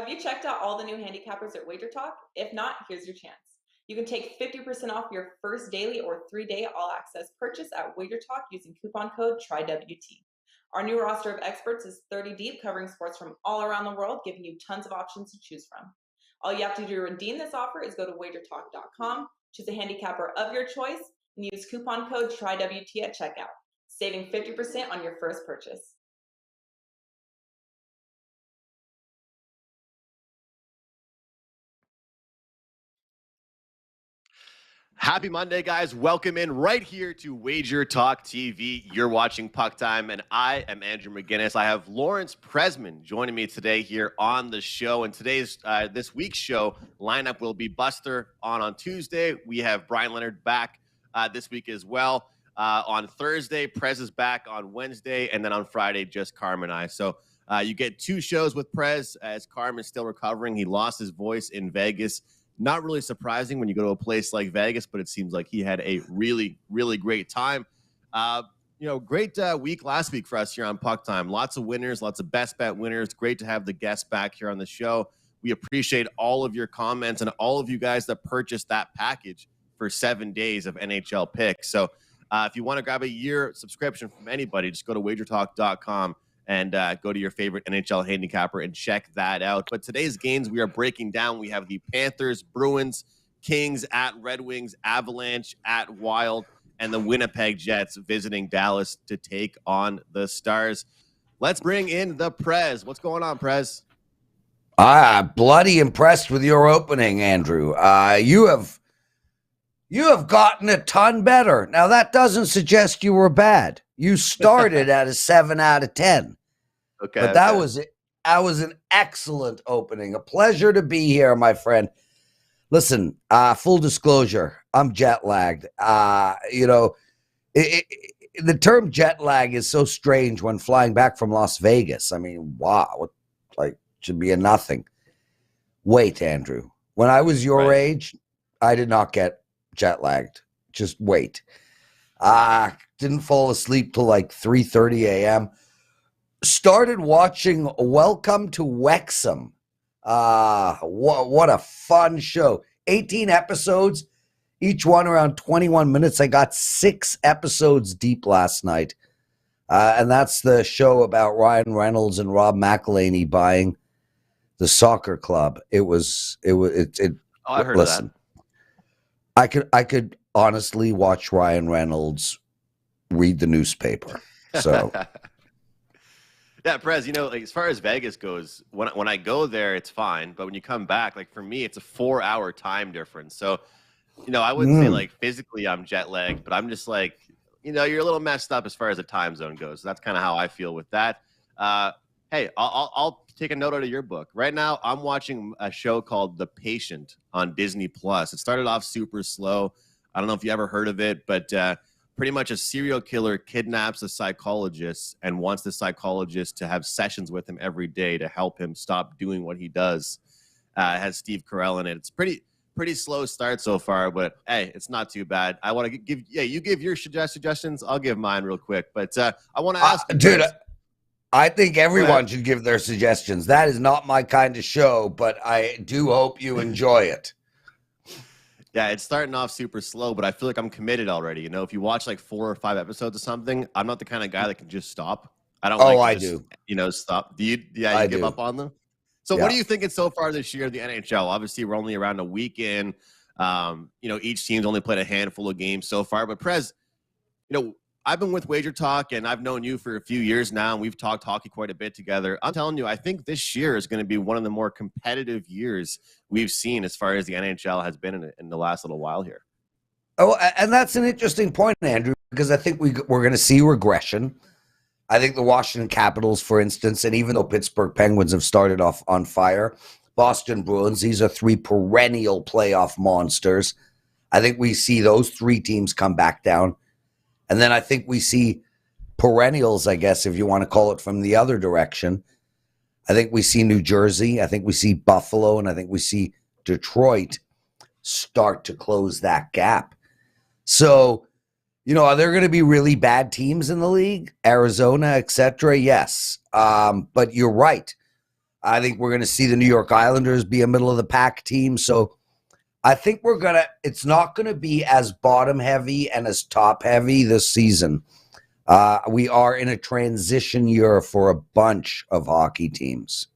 Have you checked out all the new handicappers at Wager Talk? If not, here's your chance. You can take 50% off your first daily or 3-day all-access purchase at Wager Talk using coupon code TRYWT. Our new roster of experts is 30 deep, covering sports from all around the world, giving you tons of options to choose from. All you have to do to redeem this offer is go to wagertalk.com, choose a handicapper of your choice, and use coupon code TRYWT at checkout, saving 50% on your first purchase. Happy Monday, guys. Welcome in right here to Wager Talk TV. You're watching Puck Time, and I am Andrew McInnis. I have Lawrence Presman joining me today here on the show. And this week's show lineup will be Buster on Tuesday. We have Brian Leonard back this week as well. On Thursday, Prez is back on Wednesday, and then on Friday, just Carm and I. So you get two shows with Prez as Carm is still recovering. He lost his voice in Vegas. Not really surprising when you go to a place like Vegas, but it seems like he had a really, really great time. Great week last week for us here on Puck Time. Lots of winners, lots of best bet winners. Great to have the guests back here on the show. We appreciate all of your comments and all of you guys that purchased that package for 7 days of NHL picks. So if you want to grab a year subscription from anybody, just go to wagertalk.com and go to your favorite NHL handicapper and check that out. But today's games we are breaking down. We have the Panthers, Bruins, Kings at Red Wings, Avalanche at Wild, and the Winnipeg Jets visiting Dallas to take on the Stars. Let's bring in the Prez. What's going on, Prez? Bloody impressed with your opening, Andrew. You have gotten a ton better. Now, that doesn't suggest you were bad. You started at a 7 out of 10. Okay. But that was an excellent opening. A pleasure to be here, my friend. Listen, full disclosure, I'm jet lagged. The term jet lag is so strange when flying back from Las Vegas. I mean, wow, should be a nothing. Wait, Andrew. When I was your age, I did not get jet lagged. Just wait. Didn't fall asleep till like 3:30 a.m. Started watching Welcome to Wexham. What a fun show. 18 episodes, each one around 21 minutes. I got 6 episodes deep last night. And that's the show about Ryan Reynolds and Rob McElhenney buying the soccer club. I heard listen, that. I could honestly watch Ryan Reynolds read the newspaper. So yeah, Prez, as far as Vegas goes, when I go there, it's fine. But when you come back, for me, it's a 4-hour time difference. So, I wouldn't say physically I'm jet lagged, but I'm just you're a little messed up as far as the time zone goes. So that's kind of how I feel with that. Hey, I'll take a note out of your book. Right now, I'm watching a show called The Patient on Disney+. It started off super slow. I don't know if you ever heard of it, but pretty much a serial killer kidnaps a psychologist and wants the psychologist to have sessions with him every day to help him stop doing what he does. It has Steve Carell in it. It's pretty slow start so far, but hey, it's not too bad. I want to you give your suggestions. I'll give mine real quick, but I want to ask you, dude. I think everyone should give their suggestions. That is not my kind of show, but I do hope you enjoy it. Yeah, it's starting off super slow, but I feel like I'm committed already. If you watch 4 or 5 episodes of something, I'm not the kind of guy that can just stop. I don't stop. Do you? Yeah, you give up on them? So what are you thinking so far this year in the NHL? Obviously, we're only around a week in. Each team's only played a handful of games so far. But Prez, I've been with Wager Talk, and I've known you for a few years now, and we've talked hockey quite a bit together. I'm telling you, I think this year is going to be one of the more competitive years we've seen as far as the NHL has been in the last little while here. Oh, and that's an interesting point, Andrew, because I think we're going to see regression. I think the Washington Capitals, for instance, and even though Pittsburgh Penguins have started off on fire, Boston Bruins, these are 3 perennial playoff monsters. I think we see those 3 teams come back down. And then I think we see perennials, I guess, if you want to call it, from the other direction. I think we see New Jersey. I think we see Buffalo. And I think we see Detroit start to close that gap. So, are there going to be really bad teams in the league? Arizona, et cetera? Yes. But you're right. I think we're going to see the New York Islanders be a middle of the pack team. So I think it's not going to be as bottom heavy and as top heavy this season. We are in a transition year for a bunch of hockey teams.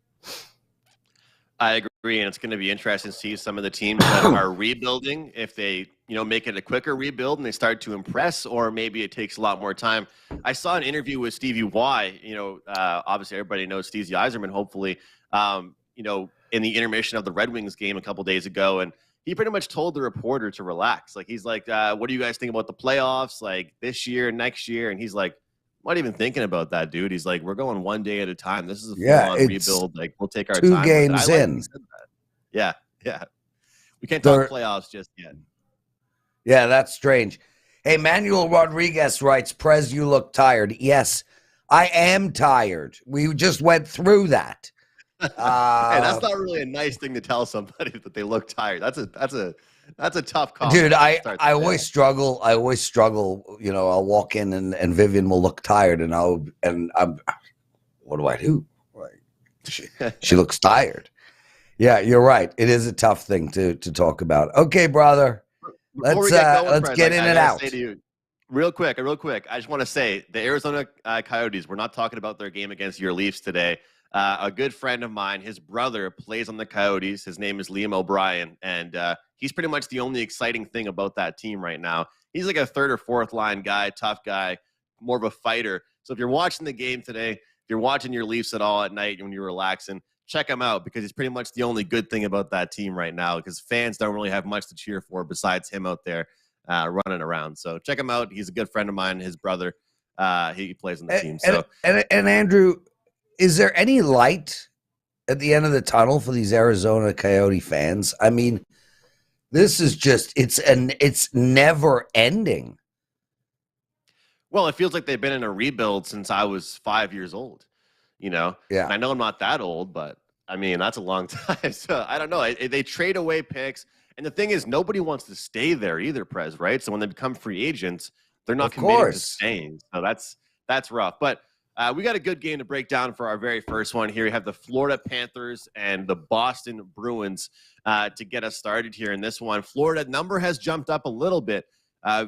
I agree, and it's going to be interesting to see some of the teams that are rebuilding, if they, make it a quicker rebuild and they start to impress, or maybe it takes a lot more time. I saw an interview with Stevie Y. Obviously everybody knows Stevie Yzerman, hopefully, in the intermission of the Red Wings game a couple days ago, and he pretty much told the reporter to relax. Like, he's like, what do you guys think about the playoffs, like this year, next year? And he's like, I'm not even thinking about that, dude. He's like, we're going one day at a time. This is a full-on rebuild. Like, we'll take our time. 2 games in. Yeah. We can't talk playoffs just yet. Yeah, that's strange. Hey, Manuel Rodriguez writes, Prez, you look tired. Yes, I am tired. We just went through that. Hey, that's not really a nice thing to tell somebody that they look tired. That's a tough call. Dude, I always struggle. I'll walk in and Vivian will look tired and I'm what do I do? She looks tired. Yeah, you're right. It is a tough thing to talk about. Okay, brother. Let's get in and out. Real quick. I just want to say the Arizona Coyotes, we're not talking about their game against your Leafs today. A good friend of mine, his brother plays on the Coyotes. His name is Liam O'Brien, and he's pretty much the only exciting thing about that team right now. He's like a third or fourth line guy, tough guy, more of a fighter. So if you're watching the game today, if you're watching your Leafs at all at night when you're relaxing, check him out, because he's pretty much the only good thing about that team right now, because fans don't really have much to cheer for besides him out there running around. So check him out. He's a good friend of mine. His brother, he plays on the team. And Andrew, is there any light at the end of the tunnel for these Arizona Coyote fans? I mean, this is just, it's never ending. Well, it feels like they've been in a rebuild since I was 5 years old, Yeah. And I know I'm not that old, but I mean, that's a long time. So I don't know. They trade away picks. And the thing is, nobody wants to stay there either, Prez, right? So when they become free agents, they're not committed to staying. So that's rough. But we got a good game to break down for our very first one here. We have the Florida Panthers and the Boston Bruins to get us started here in this one. Florida number has jumped up a little bit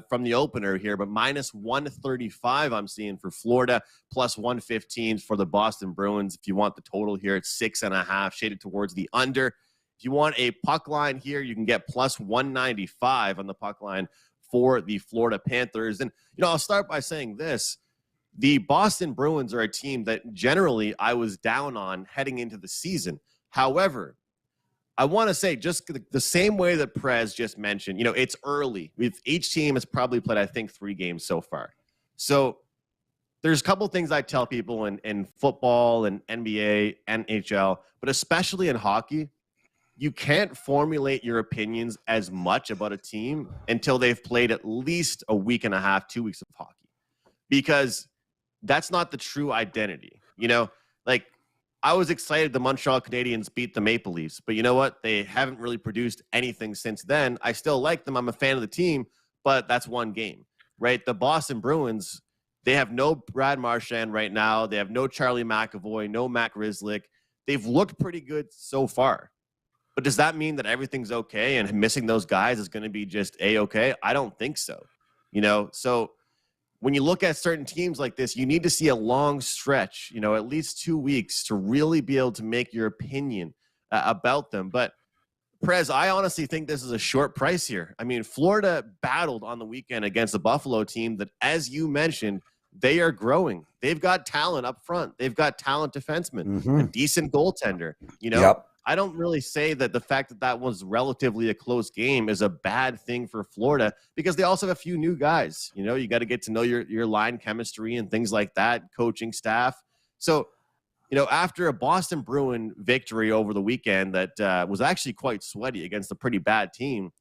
from the opener here, but minus 135 I'm seeing for Florida, plus 115 for the Boston Bruins. If you want the total here, it's 6.5, shaded towards the under. If you want a puck line here, you can get plus 195 on the puck line for the Florida Panthers. And, I'll start by saying this. The Boston Bruins are a team that generally I was down on heading into the season. However, I want to say just the same way that Prez just mentioned, it's early. Each team has probably played, I think, 3 games so far. So there's a couple things I tell people in football and NBA, NHL, but especially in hockey, you can't formulate your opinions as much about a team until they've played at least a week and a half, 2 weeks of hockey, because that's not the true identity. Like, I was excited the Montreal Canadiens beat the Maple Leafs, but you know what? They haven't really produced anything since then. I still like them. I'm a fan of the team, but that's one game, right? The Boston Bruins, they have no Brad Marchand right now. They have no Charlie McAvoy, no Matt Grzelcyk. They've looked pretty good so far. But does that mean that everything's okay and missing those guys is going to be just A-okay? I don't think so. So when you look at certain teams like this, you need to see a long stretch, at least 2 weeks to really be able to make your opinion about them. But Prez, I honestly think this is a short price here. I mean, Florida battled on the weekend against the Buffalo team that, as you mentioned, they are growing. They've got talent up front. They've got talent defensemen, a decent goaltender, Yep. I don't really say that the fact that was relatively a close game is a bad thing for Florida, because they also have a few new guys. You got to get to know your line chemistry and things like that, coaching staff. So, after a Boston Bruin victory over the weekend that was actually quite sweaty against a pretty bad team,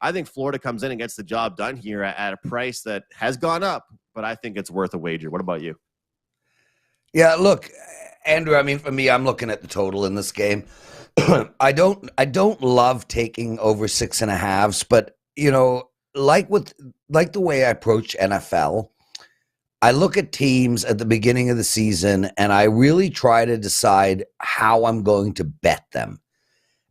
I think Florida comes in and gets the job done here at a price that has gone up, but I think it's worth a wager. What about you? Yeah, look, Andrew, I mean, for me, I'm looking at the total in this game. I don't love taking over 6.5s, but like the way I approach NFL, I look at teams at the beginning of the season and I really try to decide how I'm going to bet them.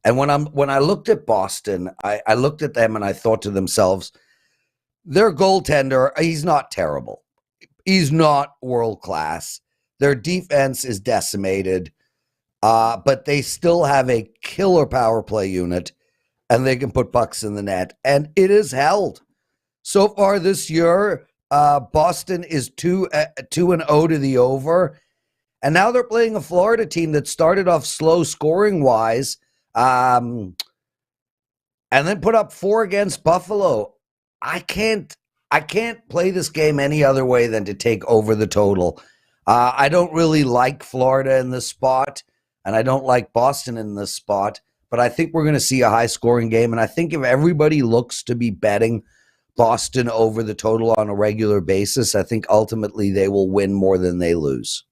And when I looked at Boston, I looked at them and I thought to themselves, their goaltender, he's not terrible. He's not world class. Their defense is decimated, but they still have a killer power play unit and they can put pucks in the net. And it is held. So far this year, Boston is 2-0 to the over. And now they're playing a Florida team that started off slow scoring wise, and then put up 4 against Buffalo. I can't play this game any other way than to take over the total. I don't really like Florida in this spot, and I don't like Boston in this spot, but I think we're going to see a high scoring game. And I think if everybody looks to be betting Boston over the total on a regular basis, I think ultimately they will win more than they lose.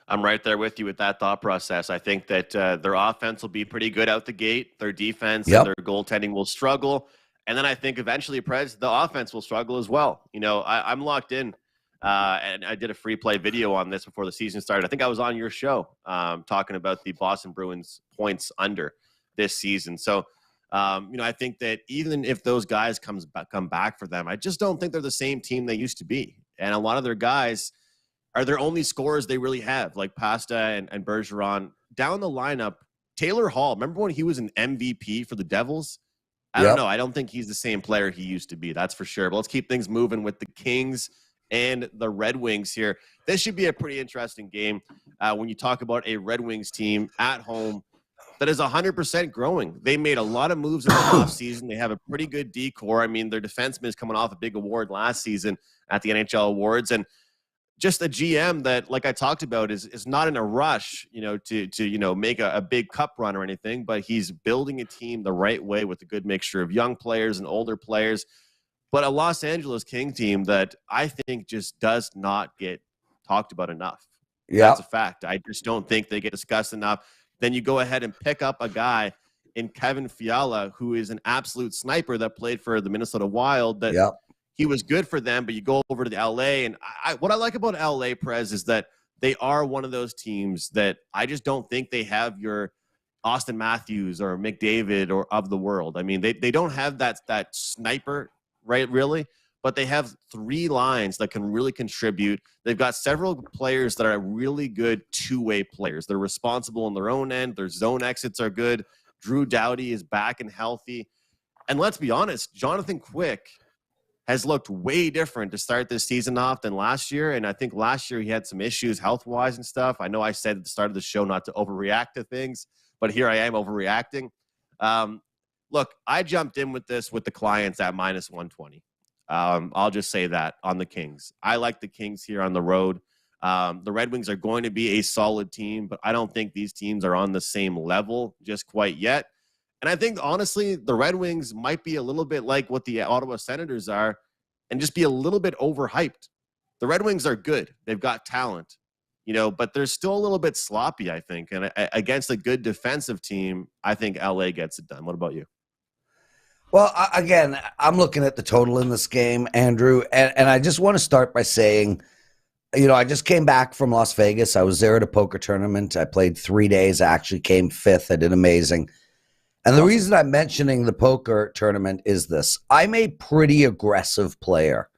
I'm right there with you with that thought process. I think that their offense will be pretty good out the gate. Their defense and their goaltending will struggle. And then I think eventually, Prez, the offense will struggle as well. You know, I'm locked in, and I did a free play video on this before the season started. I think I was on your show talking about the Boston Bruins points under this season. So, I think that even if those guys come back for them, I just don't think they're the same team they used to be. And a lot of their guys are their only scorers they really have, like Pasta and Bergeron. Down the lineup, Taylor Hall, remember when he was an MVP for the Devils? I don't know. I don't think he's the same player he used to be. That's for sure. But let's keep things moving with the Kings and the Red Wings here. This should be a pretty interesting game when you talk about a Red Wings team at home that is 100% growing. They made a lot of moves in the offseason. They have a pretty good decor. I mean, their defenseman is coming off a big award last season at the NHL Awards. And just a GM that, like I talked about, is not in a rush, to make a big cup run or anything, but he's building a team the right way with a good mixture of young players and older players. But a Los Angeles King team that I think just does not get talked about enough. Yeah. That's a fact. I just don't think they get discussed enough. Then you go ahead and pick up a guy in Kevin Fiala, who is an absolute sniper that played for the Minnesota Wild. That he was good for them, but you go over to the LA. And what I like about LA, Prez, is that they are one of those teams that I just don't think they have your Austin Matthews or McDavid or of the world. I mean, they don't have that sniper, right, really, but they have 3 lines that can really contribute. They've got several players that are really good two-way players. They're responsible on their own end. Their zone exits are good. Drew Doughty is back and healthy. And let's be honest, Jonathan Quick has looked way different to start this season off than last year. And I think last year he had some issues health-wise and stuff. I know I said at the start of the show not to overreact to things, but here I am overreacting. Look, I jumped in with this with the clients at minus 120. I'll just say that on the Kings. I like the Kings here on the road. The Red Wings are going to be a solid team, but I don't think these teams are on the same level just quite yet. And I think, honestly, the Red Wings might be a little bit like what the Ottawa Senators are and just be a little bit overhyped. The Red Wings are good. They've got talent, but they're still a little bit sloppy, I think. And against a good defensive team, I think LA gets it done. What about you? Well, again, I'm looking at the total in this game, Andrew, and I just want to start by saying, I just came back from Las Vegas. I was there at a poker tournament. I played 3 days. I actually came 5th. I did amazing. And the reason I'm mentioning the poker tournament is this. I'm a pretty aggressive player.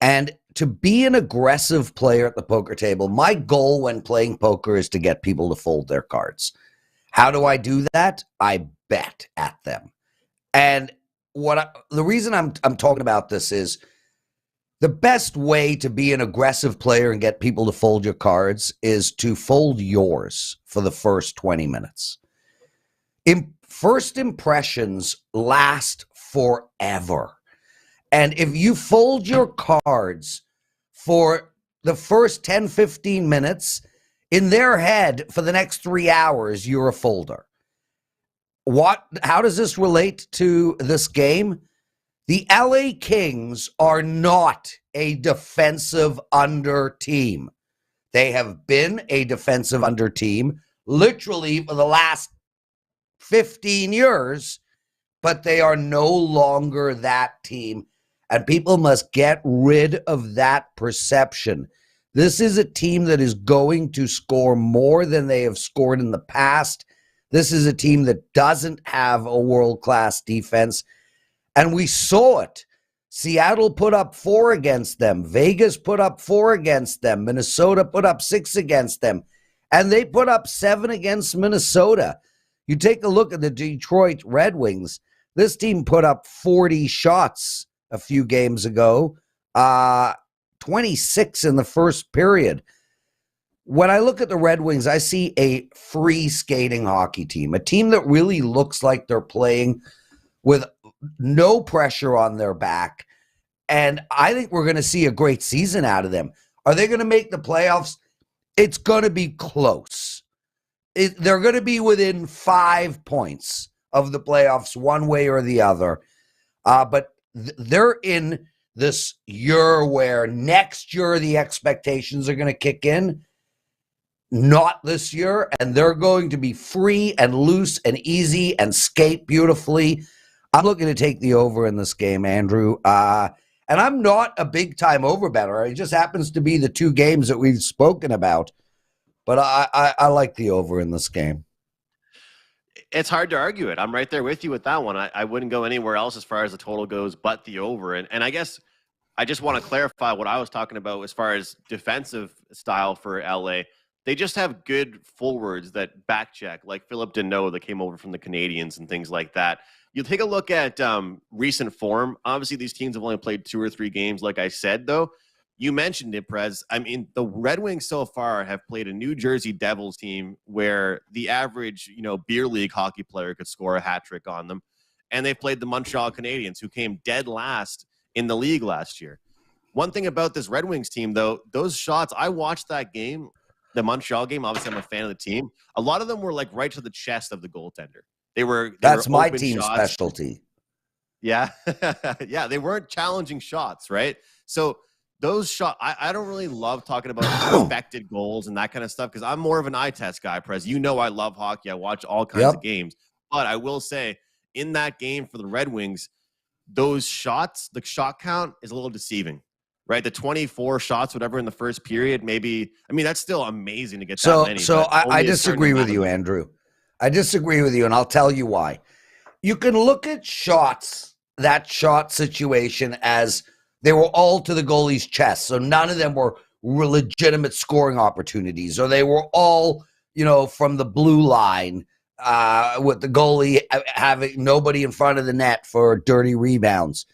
And to be an aggressive player at the poker table, my goal when playing poker is to get people to fold their cards. How do I do that? I bet at them. And the reason I'm talking about this is the best way to be an aggressive player and get people to fold your cards is to fold yours for the first 20 minutes. First impressions last forever. And if you fold your cards for the first 10, 15 minutes, in their head for the next 3 hours, you're a folder. How does this relate to this game? The LA Kings are not a defensive under team. They have been a defensive under team literally for the last 15 years, but they are no longer that team. And people must get rid of that perception. This is a team that is going to score more than they have scored in the past. This is a team that doesn't have a world-class defense. And we saw it. Seattle put up 4 against them. Vegas put up 4 against them. Minnesota put up 6 against them. And they put up 7 against Minnesota. You take a look at the Detroit Red Wings. This team put up 40 shots a few games ago, 26 in the first period. When I look at the Red Wings, I see a free skating hockey team, a team that really looks like they're playing with no pressure on their back. And I think we're going to see a great season out of them. Are they going to make the playoffs? It's going to be close. They're going to be within 5 points of the playoffs one way or the other. But they're in this year where next year the expectations are going to kick in. Not this year. And they're going to be free and loose and easy and skate beautifully. I'm looking to take the over in this game, Andrew. And I'm not a big-time over-better. It just happens to be the 2 games that we've spoken about. But I like the over in this game. It's hard to argue it. I'm right there with you with that one. I wouldn't go anywhere else as far as the total goes but the over. And I guess I just want to clarify what I was talking about as far as defensive style for LA. They just have good forwards that back check, like Philip Deneau that came over from the Canadiens and things like that. You take a look at recent form. Obviously, these teams have only played 2 or 3 games, like I said, though. You mentioned it, Prez. I mean, the Red Wings so far have played a New Jersey Devils team where the average, beer league hockey player could score a hat trick on them. And they played the Montreal Canadiens, who came dead last in the league last year. One thing about this Red Wings team, though, those shots, I watched that game, the Montreal game. Obviously, I'm a fan of the team. A lot of them were like right to the chest of the goaltender. That's my team's specialty. Yeah. Yeah, they weren't challenging shots, right? So those shots, I don't really love talking about expected goals and that kind of stuff because I'm more of an eye test guy, Prez. I love hockey. I watch all kinds of games. But I will say, in that game for the Red Wings, those shots, the shot count is a little deceiving, right? The 24 shots, whatever, in the first period, maybe. I mean, that's still amazing to get that many. So I disagree with you, Andrew. I disagree with you, and I'll tell you why. You can look at that shot situation as they were all to the goalie's chest, so none of them were legitimate scoring opportunities, or they were all, from the blue line with the goalie having nobody in front of the net for dirty rebounds.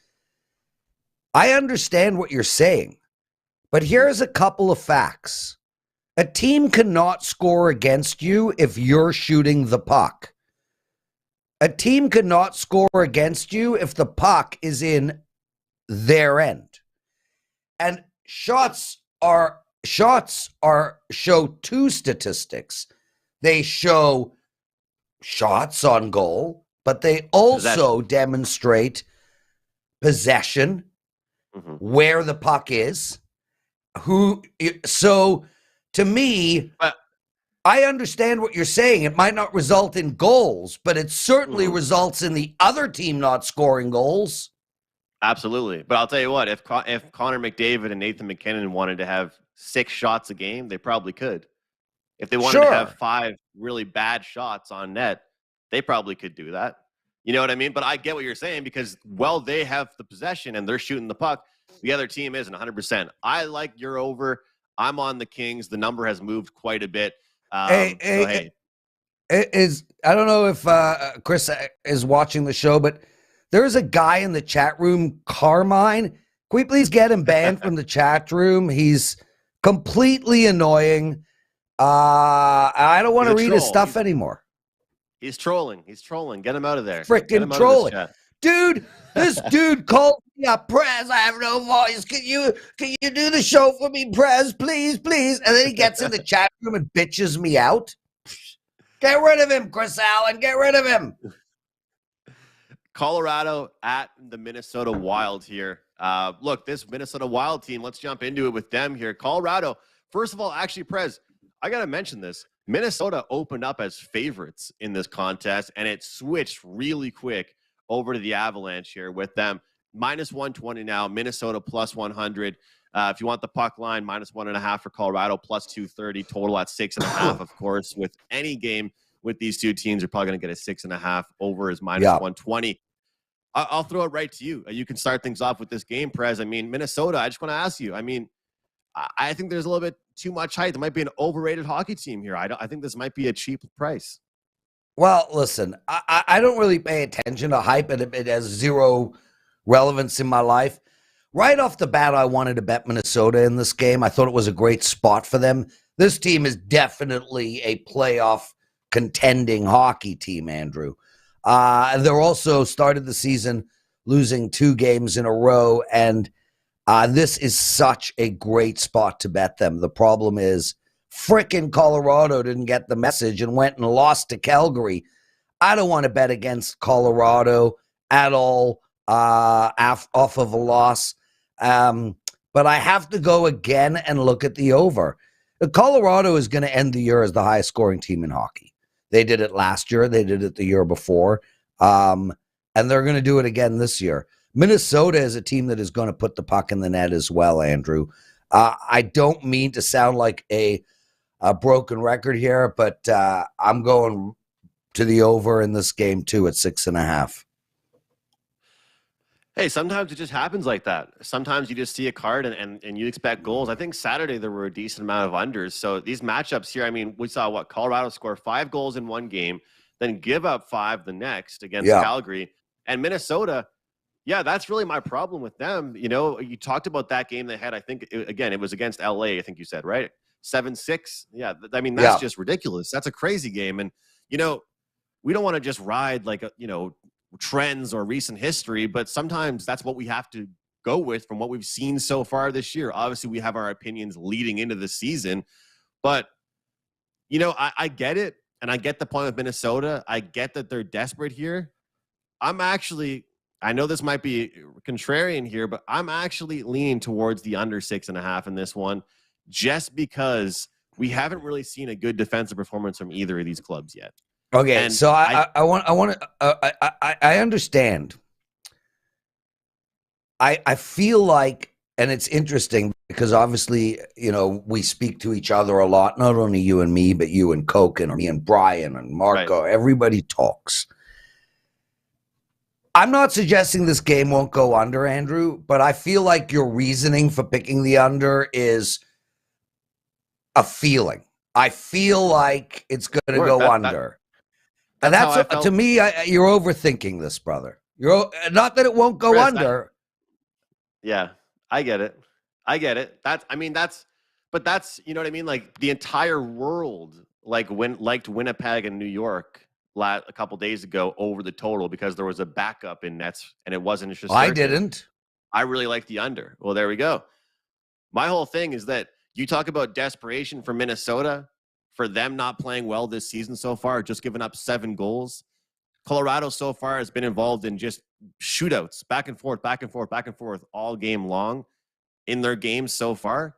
I understand what you're saying, but here's a couple of facts. A team cannot score against you if you're shooting the puck. A team cannot score against you if the puck is in their end. And shots show 2 statistics. They show shots on goal, but they also demonstrate possession, where the puck is, so to me, I understand what you're saying. It might not result in goals, but it certainly results in the other team not scoring goals. Absolutely. But I'll tell you what, if Connor McDavid and Nathan McKinnon wanted to have 6 shots a game, they probably could. If they wanted to have 5 really bad shots on net, they probably could do that. You know what I mean? But I get what you're saying because, they have the possession and they're shooting the puck. The other team isn't 100%. I like your over. I'm on the Kings. The number has moved quite a bit. I don't know if Chris is watching the show, but there's a guy in the chat room, Carmine. Can we please get him banned from the chat room? He's completely annoying. I don't want to read his stuff anymore. He's trolling. Get him out of there. Freaking trolling. Dude, this dude called me up. Prez, I have no voice. Can you do the show for me, Prez? Please. And then he gets in the chat room and bitches me out. Get rid of him, Chris Allen. Get rid of him. Colorado at the Minnesota Wild here. Look, this Minnesota Wild team, let's jump into it with them here. Colorado, first of all, actually, Prez, I got to mention this. Minnesota opened up as favorites in this contest, and it switched really quick over to the Avalanche here with them minus 120 now. Minnesota plus 100. If you want the puck line, minus 1.5 for Colorado, plus 230. Total at 6.5. Of course, with any game with these two teams, you're probably going to get a 6.5. Over is minus 120. I'll throw it right to you. You can start things off with this game, Prez. I mean, Minnesota, I just want to ask you. I mean, I think there's a little bit too much hype. There might be an overrated hockey team here. I think this might be a cheap price. Well, listen, I don't really pay attention to hype. It has zero relevance in my life. Right off the bat, I wanted to bet Minnesota in this game. I thought it was a great spot for them. This team is definitely a playoff contending hockey team, Andrew. They're also started the season losing 2 games in a row, and this is such a great spot to bet them. The problem is frickin' Colorado didn't get the message and went and lost to Calgary. I don't want to bet against Colorado at all off of a loss. But I have to go again and look at the over. Colorado is going to end the year as the highest scoring team in hockey. They did it last year. They did it the year before. And they're going to do it again this year. Minnesota is a team that is going to put the puck in the net as well, Andrew. I don't mean to sound like a broken record here, but I'm going to the over in this game too at 6.5. Hey, sometimes it just happens like that. Sometimes you just see a card and you expect goals. I think Saturday there were a decent amount of unders. So these matchups here, I mean, we saw Colorado score 5 goals in one game, then give up 5 the next against Calgary. And Minnesota, that's really my problem with them. You know, you talked about that game they had. I think, it was against LA, I think you said, right? 7-6. Yeah, I mean, that's just ridiculous. That's a crazy game. And, you know, we don't want to just ride trends or recent history, but sometimes that's what we have to go with from what we've seen so far this year. Obviously, we have our opinions leading into the season, but, you know, I get it, and I get the point with Minnesota. I get that they're desperate here. I know this might be contrarian here, but I'm actually leaning towards the under 6.5 in this one, just because we haven't really seen a good defensive performance from either of these clubs yet. Okay, and so I understand. I feel like, and it's interesting because obviously, you know, we speak to each other a lot, not only you and me, but you and Coke and me and Brian and Marco. Right. Everybody talks. I'm not suggesting this game won't go under, Andrew, but I feel like your reasoning for picking the under is a feeling. I feel like it's going to go under. And that's to me, you're overthinking this, brother. You're not that it won't go under. I get it. That's you know what I mean? Like the entire world, liked Winnipeg and New York a couple days ago over the total because there was a backup in nets and it wasn't just. I didn't. I really like the under. Well, there we go. My whole thing is that you talk about desperation for Minnesota. For them not playing well this season so far, just giving up 7 goals. Colorado so far has been involved in just shootouts, back and forth, all game long in their games so far.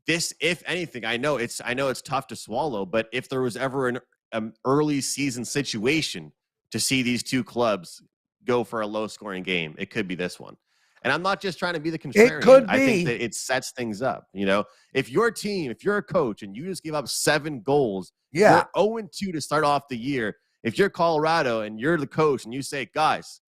This, if anything, I know it's tough to swallow, but if there was ever an early season situation to see these two clubs go for a low-scoring game, it could be this one. And I'm not just trying to be the contrarian. It could be. I think that it sets things up. You know, if you're a coach and you just give up 7 goals, you're 0-2 to start off the year. If you're Colorado and you're the coach and you say, guys,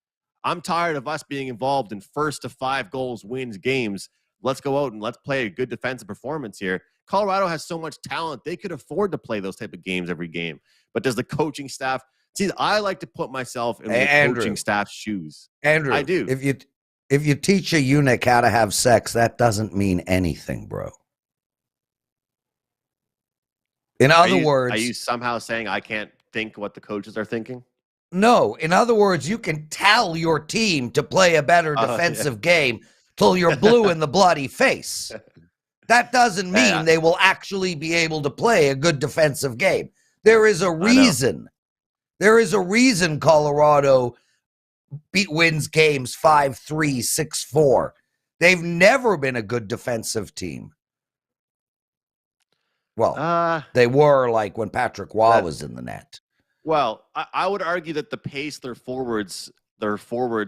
I'm tired of us being involved in 1st to 5 goals wins games. Let's go out and let's play a good defensive performance here. Colorado has so much talent. They could afford to play those type of games every game. But does the coaching staff see? I like to put myself in the coaching staff's shoes. Andrew, I do. If you teach a eunuch how to have sex, that doesn't mean anything, bro. In other words... Are you somehow saying I can't think what the coaches are thinking? No. In other words, you can tell your team to play a better defensive game till you're blue in the bloody face. That doesn't mean they will actually be able to play a good defensive game. There is a reason. There is a reason Colorado wins games 5-3, 6-4. They've never been a good defensive team. Well, they were like when Patrick Waugh was in the net. Well, I would argue that the pace their forwards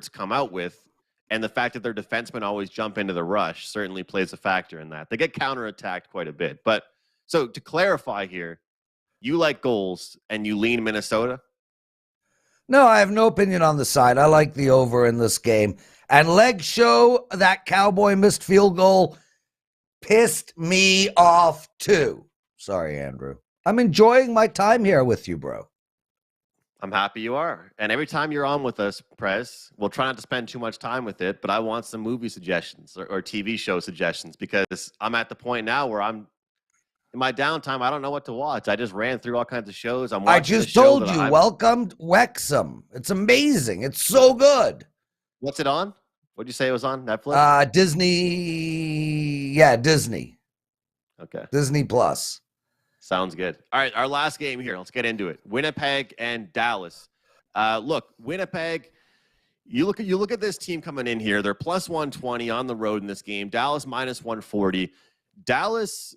come out with And the fact that their defensemen always jump into the rush certainly plays a factor in that. They get counterattacked quite a bit. But so to clarify here, you like goals and you lean Minnesota? No, I have no opinion on the side. I like the over in this game. And leg show, that Cowboy missed field goal pissed me off too. Sorry, Andrew. I'm enjoying my time here with you, bro. I'm happy you are. And every time you're on with us, Prez, we'll try not to spend too much time with it, but I want some movie suggestions or TV show suggestions because I'm at the point now where I'm in my downtime. I don't know what to watch. I just ran through all kinds of shows. I just told you, welcome Wexham. It's amazing. It's so good. What's it on? What'd you say it was on? Netflix? Disney. Yeah, Disney. Okay. Disney Plus. Sounds good. All right, our last game here. Let's get into it. Winnipeg and Dallas. Look, Winnipeg, you look at this team coming in here. They're plus 120 on the road in this game. Dallas minus 140. Dallas,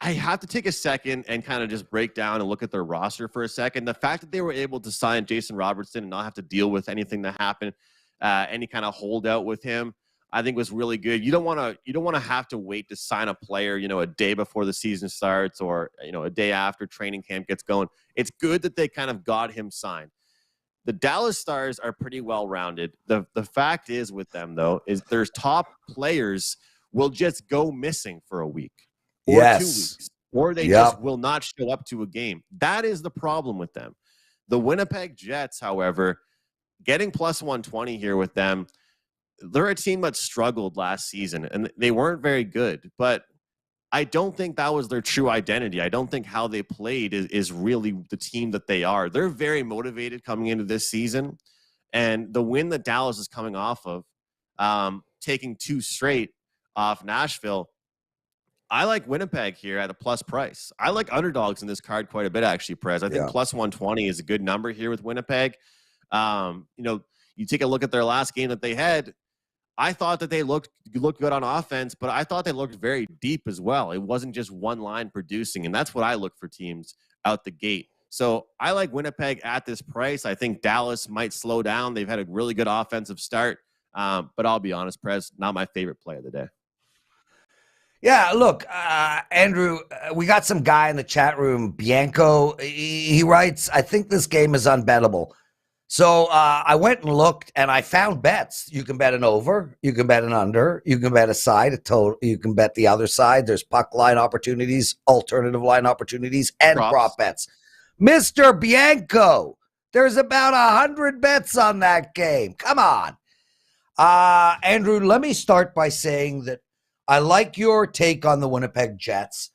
I have to take a second and kind of just break down and look at their roster for a second. The fact that they were able to sign Jason Robertson and not have to deal with anything that happened, any kind of holdout with him, I think was really good. You don't want to have to wait to sign a player, a day before the season starts or, a day after training camp gets going. It's good that they kind of got him signed. The Dallas Stars are pretty well-rounded. The fact is with them, though, is their top players will just go missing for a week or 2 weeks, or they just will not show up to a game. That is the problem with them. The Winnipeg Jets, however, getting plus 120 here with them, they're a team that struggled last season, and they weren't very good. But I don't think that was their true identity. I don't think how they played is really the team that they are. They're very motivated coming into this season, and the win that Dallas is coming off of, taking 2 straight off Nashville, I like Winnipeg here at a plus price. I like underdogs in this card quite a bit, actually, Prez. I think plus 120 is a good number here with Winnipeg. You take a look at their last game that they had. I thought that they looked good on offense, but I thought they looked very deep as well. It wasn't just one line producing, and that's what I look for teams out the gate. So I like Winnipeg at this price. I think Dallas might slow down. They've had a really good offensive start, but I'll be honest, Prez, not my favorite play of the day. Yeah, look, Andrew, we got some guy in the chat room, Bianco. He writes, I think this game is unbettable. So I went and looked, and I found bets. You can bet an over. You can bet an under. You can bet a side, a total. You can bet the other side. There's puck line opportunities, alternative line opportunities, and prop bets. Mr. Bianco, there's about 100 bets on that game. Come on. Andrew, let me start by saying that I like your take on the Winnipeg Jets.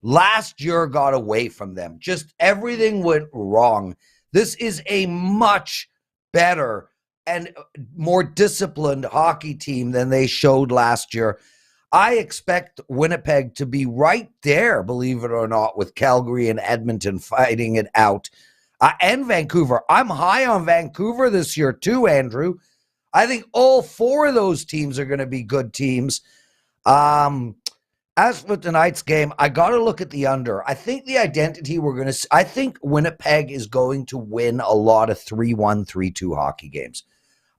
Last year got away from them. Just everything went wrong. This is a much better and more disciplined hockey team than they showed last year. I expect Winnipeg to be right there, believe it or not, with Calgary and Edmonton fighting it out. And Vancouver. I'm high on Vancouver this year too, Andrew. I think all 4 of those teams are going to be good teams. As for tonight's game, I got to look at the under. I think the identity I think Winnipeg is going to win a lot of 3-1, 3-2 hockey games.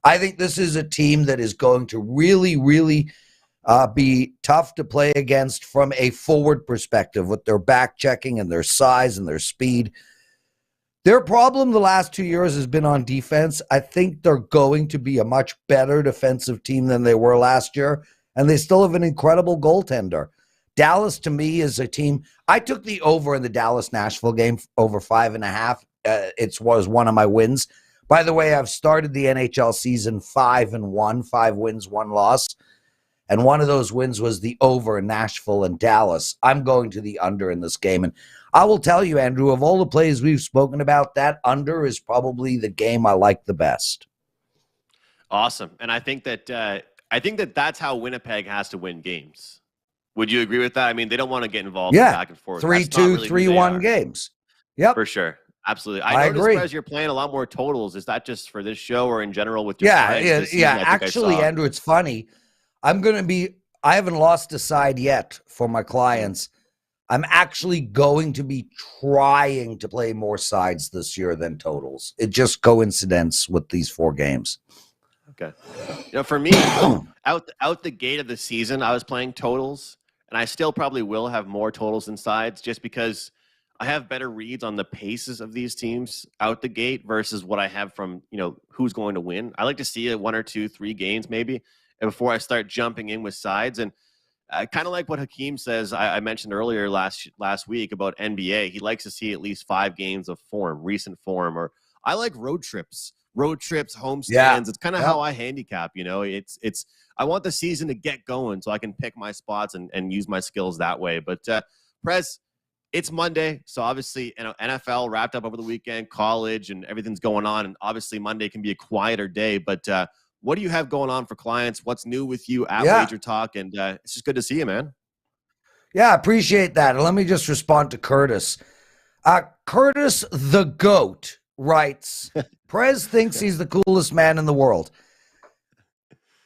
I think this is a team that is going to really, really be tough to play against from a forward perspective with their back checking and their size and their speed. Their problem the last 2 years has been on defense. I think they're going to be a much better defensive team than they were last year, and they still have an incredible goaltender. Dallas, to me, is a team. I took the over in the Dallas-Nashville game over 5.5. It was one of my wins. By the way, I've started the NHL season 5-1, 5 wins, 1 loss. And one of those wins was the over in Nashville and Dallas. I'm going to the under in this game. And I will tell you, Andrew, of all the plays we've spoken about, that under is probably the game I like the best. Awesome. And I think that that's how Winnipeg has to win games. Would you agree with that? I mean, they don't want to get involved in back and forth. 3-2, 3-1 games. Yep. For sure. Absolutely. I agree. Noticed, you're playing a lot more totals. Is that just for this show or in general with your friends? Yeah. Actually, Andrew, it's funny. I haven't lost a side yet for my clients. I'm actually going to be trying to play more sides this year than totals. It just coincidence with these 4 games. Okay. For me, out the gate of the season, I was playing totals, and I still probably will have more totals than sides just because I have better reads on the paces of these teams out the gate versus what I have from, who's going to win. I like to see 1 or 2, 3 games maybe before I start jumping in with sides. And kind of like what Hakeem says, I mentioned earlier last week about NBA. He likes to see at least 5 games of recent form, or I like road trips, homestands. Yeah. It's kind of how I handicap, it's I want the season to get going so I can pick my spots and use my skills that way. But Prez, it's Monday, so obviously, NFL wrapped up over the weekend, college, and everything's going on. And obviously, Monday can be a quieter day. But what do you have going on for clients? What's new with you at Wager Talk? And it's just good to see you, man. Yeah, I appreciate that. And let me just respond to Curtis. Curtis the GOAT writes, Prez thinks he's the coolest man in the world.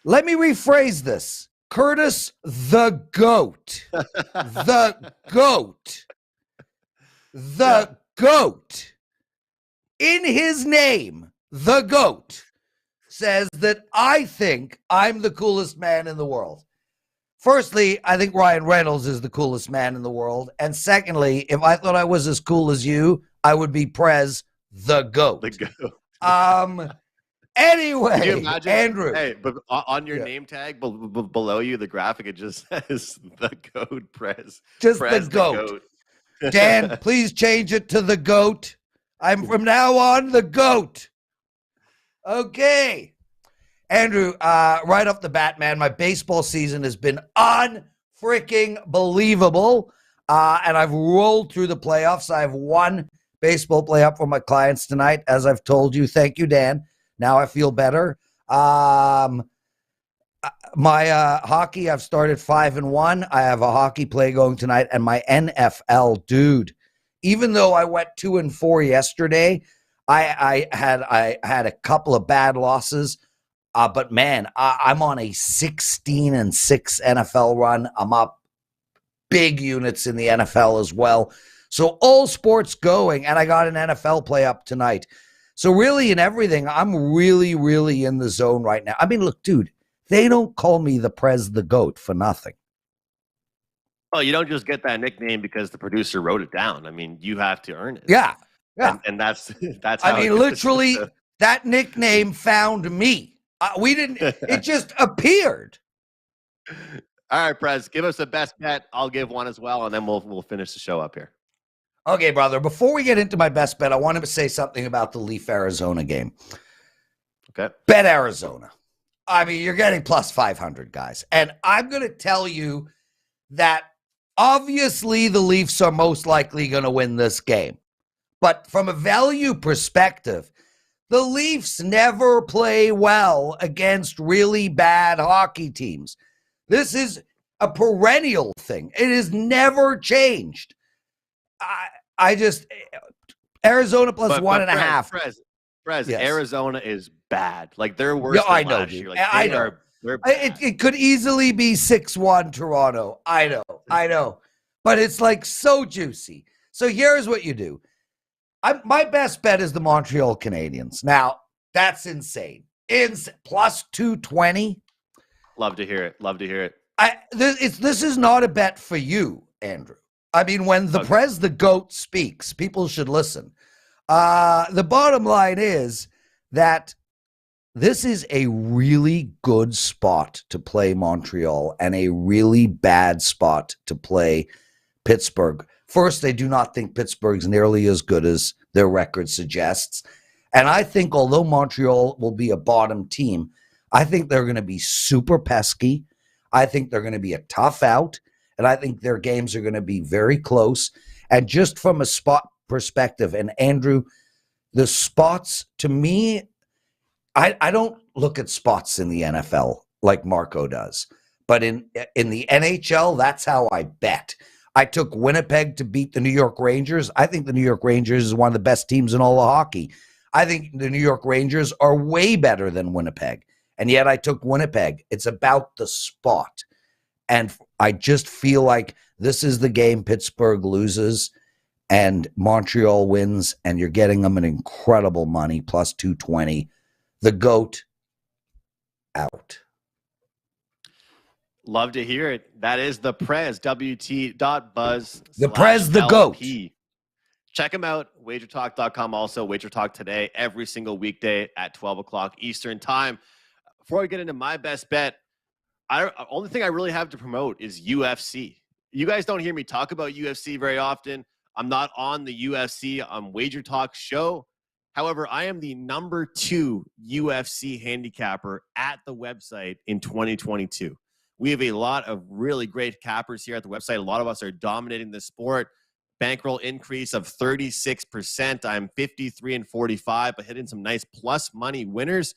Let me rephrase this. Curtis the GOAT. The GOAT. The GOAT, in his name, the GOAT, says that I think I'm the coolest man in the world. Firstly, I think Ryan Reynolds is the coolest man in the world. And secondly, if I thought I was as cool as you, I would be Prez the GOAT. The GOAT. Anyway, can you imagine, Andrew. Hey, but on your name tag below you, the graphic, it just says the GOAT, Prez. Just Prez, the GOAT. Dan, please change it to the GOAT. I'm from now on the GOAT. Okay. Andrew, right off the bat, man, my baseball season has been unfreaking believable. And I've rolled through the playoffs. I have 1 baseball playoff for my clients tonight, as I've told you. Thank you, Dan. Now I feel better. My hockey, I've started 5-1. I have a hockey play going tonight, and my NFL, dude. Even though I went 2-4 yesterday, I had a couple of bad losses. But man, I'm on a 16-6 NFL run. I'm up big units in the NFL as well. So all sports going, and I got an NFL play up tonight. So really in everything, I'm really, really in the zone right now. I mean, look, dude. They don't call me the Prez the GOAT for nothing. Oh, you don't just get that nickname because the producer wrote it down. I mean, you have to earn it. Yeah. And that's how I mean, literally, that nickname found me. It just appeared. All right, Prez, give us a best bet. I'll give one as well, and then we'll finish the show up here. Okay, brother. Before we get into my best bet, I wanted to say something about the Leaf-Arizona game. Okay. Bet Arizona. I mean, you're getting plus 500, guys. And I'm going to tell you that obviously the Leafs are most likely going to win this game. But from a value perspective, the Leafs never play well against really bad hockey teams. This is a perennial thing. It has never changed. Arizona plus 1.5. Prez, yes. Arizona is bad. Like they're worse than last year. Like, I know. It could easily be 6-1 Toronto. I know. But it's like so juicy. So here's what you do. My best bet is the Montreal Canadiens. Now, that's insane. Plus 220. Love to hear it. This is not a bet for you, Andrew. I mean, when the Prez the GOAT speaks, people should listen. The bottom line is that this is a really good spot to play Montreal and a really bad spot to play Pittsburgh. First, I do not think Pittsburgh's nearly as good as their record suggests. And I think although Montreal will be a bottom team, I think they're going to be super pesky. I think they're going to be a tough out. And I think their games are going to be very close. And just from a spot perspective, and Andrew, the spots, to me, I don't look at spots in the NFL like Marco does. But in the NHL, that's how I bet. I took Winnipeg to beat the New York Rangers. I think the New York Rangers is one of the best teams in all of hockey. I think the New York Rangers are way better than Winnipeg. And yet I took Winnipeg. It's about the spot. And I just feel like this is the game Pittsburgh loses and Montreal wins, and you're getting them an incredible money, plus 220. The GOAT, out. Love to hear it. That is the Prez, WT.buzz. The Prez, the GOAT. Check them out, wagertalk.com also. Wager Talk today, every single weekday at 12 o'clock Eastern time. Before I get into my best bet, only thing I really have to promote is UFC. You guys don't hear me talk about UFC very often. I'm not on the UFC Wager Talk show. However, I am the number 2 UFC handicapper at the website in 2022. We have a lot of really great cappers here at the website. A lot of us are dominating the sport. Bankroll increase of 36%. I'm 53-45, but hitting some nice plus money winners.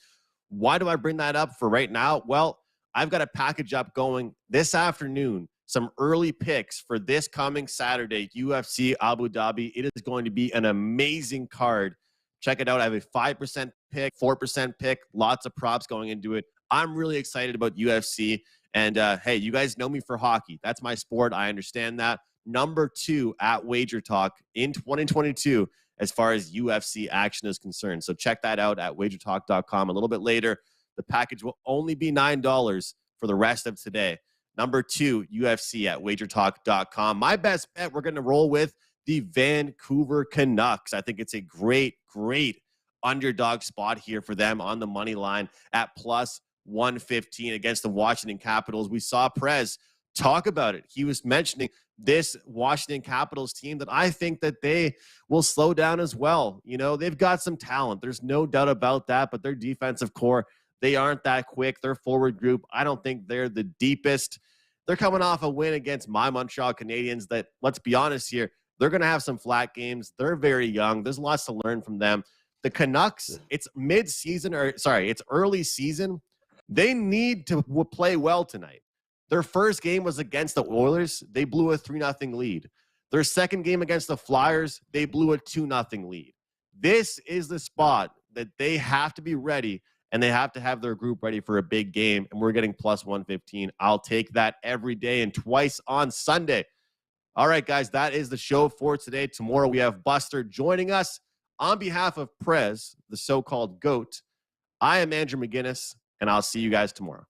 Why do I bring that up for right now? Well, I've got a package up going this afternoon. Some early picks for this coming Saturday, UFC Abu Dhabi. It is going to be an amazing card. Check it out. I have a 5% pick, 4% pick, lots of props going into it. I'm really excited about UFC. And hey, you guys know me for hockey. That's my sport. I understand that. Number 2 at Wager Talk in 2022 as far as UFC action is concerned. So check that out at wagertalk.com. A little bit later, the package will only be $9 for the rest of today. Number 2, UFC at wagertalk.com. My best bet, we're going to roll with the Vancouver Canucks. I think it's a great underdog spot here for them on the money line at plus 115 against the Washington Capitals. We saw Prez talk about it. He was mentioning this Washington Capitals team that I think that they will slow down as well. You know, they've got some talent. There's no doubt about that, but their defensive core, they aren't that quick. Their forward group, I don't think they're the deepest. They're coming off a win against my Montreal Canadiens that, let's be honest here, they're going to have some flat games. They're very young. There's lots to learn from them. The Canucks, it's it's early season. They need to play well tonight. Their first game was against the Oilers. They blew a 3-0 lead. Their second game against the Flyers, they blew a 2-0 lead. This is the spot that they have to be ready, and they have to have their group ready for a big game, and we're getting plus 115. I'll take that every day and twice on Sunday. All right, guys, that is the show for today. Tomorrow we have Buster joining us. On behalf of Prez, the so-called GOAT, I am Andrew McInnis, and I'll see you guys tomorrow.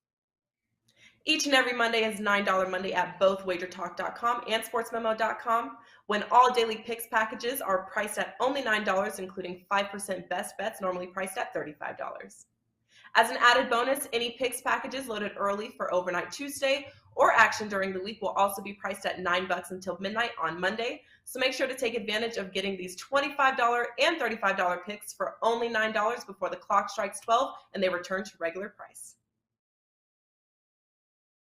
Each and every Monday is $9 Monday at both wagertalk.com and sportsmemo.com, when all daily picks packages are priced at only $9, including 5% best bets, normally priced at $35. As an added bonus, any picks packages loaded early for Overnight Tuesday or action during the week will also be priced at $9 until midnight on Monday. So make sure to take advantage of getting these $25 and $35 picks for only $9 before the clock strikes 12 and they return to regular price.